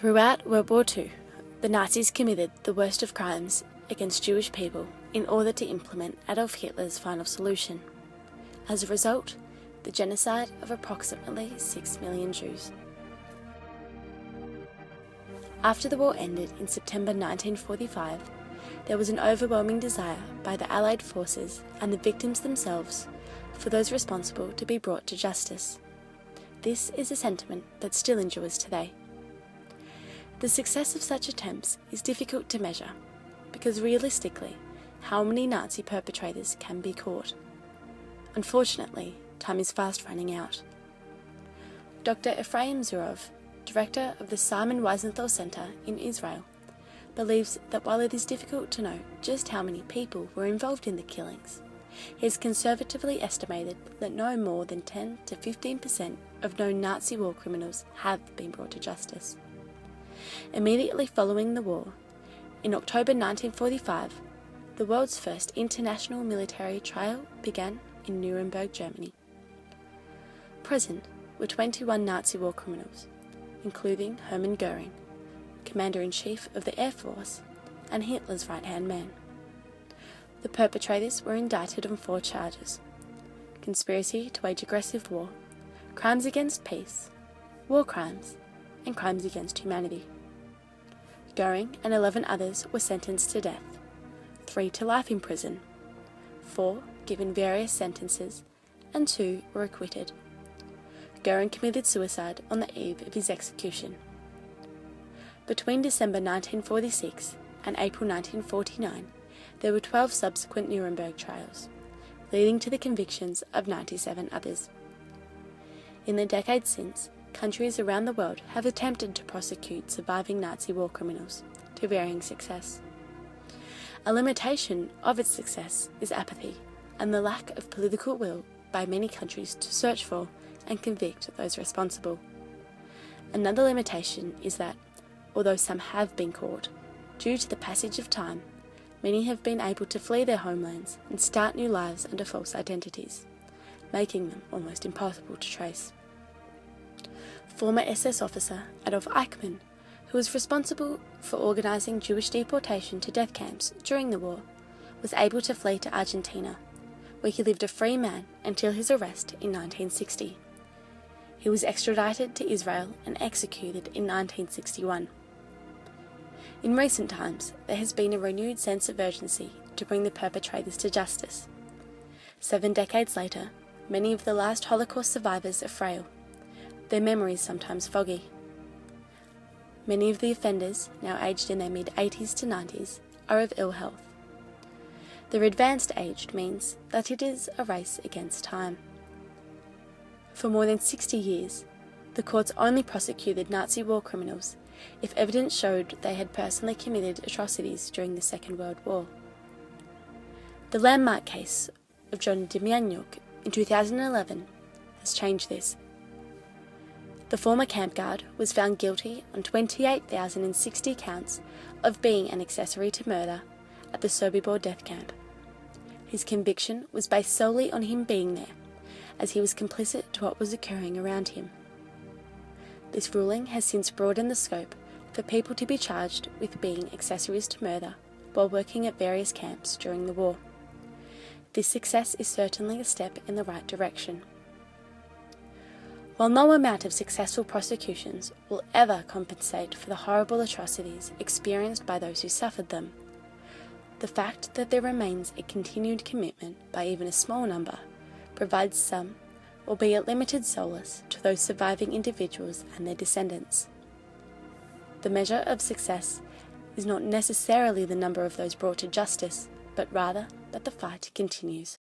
Throughout World War II, the Nazis committed the worst of crimes against Jewish people in order to implement Adolf Hitler's final solution. As a result, the genocide of approximately 6 million Jews. After the war ended in September 1945, there was an overwhelming desire by the Allied forces and the victims themselves for those responsible to be brought to justice. This is a sentiment that still endures today. The success of such attempts is difficult to measure because realistically, how many Nazi perpetrators can be caught? Unfortunately, time is fast running out. Dr. Ephraim Zurov, director of the Simon Wiesenthal Center in Israel, believes that while it is difficult to know just how many people were involved in the killings, he has conservatively estimated that no more than 10 to 15% of known Nazi war criminals have been brought to justice. Immediately following the war, in October 1945, the world's first international military trial began in Nuremberg, Germany. Present were 21 Nazi war criminals, including Hermann Göring, Commander-in-Chief of the Air Force and Hitler's right-hand man. The perpetrators were indicted on 4 charges: conspiracy to wage aggressive war, crimes against peace, war crimes, and crimes against humanity. Göring and 11 others were sentenced to death, 3 to life in prison, 4 given various sentences, and 2 were acquitted. Göring committed suicide on the eve of his execution. Between December 1946 and April 1949, there were 12 subsequent Nuremberg trials, leading to the convictions of 97 others. In the decades since, countries around the world have attempted to prosecute surviving Nazi war criminals, to varying success. A limitation of its success is apathy and the lack of political will by many countries to search for and convict those responsible. Another limitation is that, although some have been caught, due to the passage of time, many have been able to flee their homelands and start new lives under false identities, making them almost impossible to trace. Former SS officer Adolf Eichmann, who was responsible for organising Jewish deportation to death camps during the war, was able to flee to Argentina, where he lived a free man until his arrest in 1960. He was extradited to Israel and executed in 1961. In recent times, there has been a renewed sense of urgency to bring the perpetrators to justice. 7 decades later, many of the last Holocaust survivors are frail, their memories sometimes foggy. Many of the offenders, now aged in their mid-80s to 90s, are of ill health. Their advanced age means that it is a race against time. For more than 60 years, the courts only prosecuted Nazi war criminals if evidence showed they had personally committed atrocities during the Second World War. The landmark case of John Demjanjuk in 2011 has changed this. The former camp guard was found guilty on 28,060 counts of being an accessory to murder at the Sobibor death camp. His conviction was based solely on him being there, as he was complicit to what was occurring around him. This ruling has since broadened the scope for people to be charged with being accessories to murder while working at various camps during the war. This success is certainly a step in the right direction. While no amount of successful prosecutions will ever compensate for the horrible atrocities experienced by those who suffered them, the fact that there remains a continued commitment by even a small number provides some, albeit limited, solace to those surviving individuals and their descendants. The measure of success is not necessarily the number of those brought to justice, but rather that the fight continues.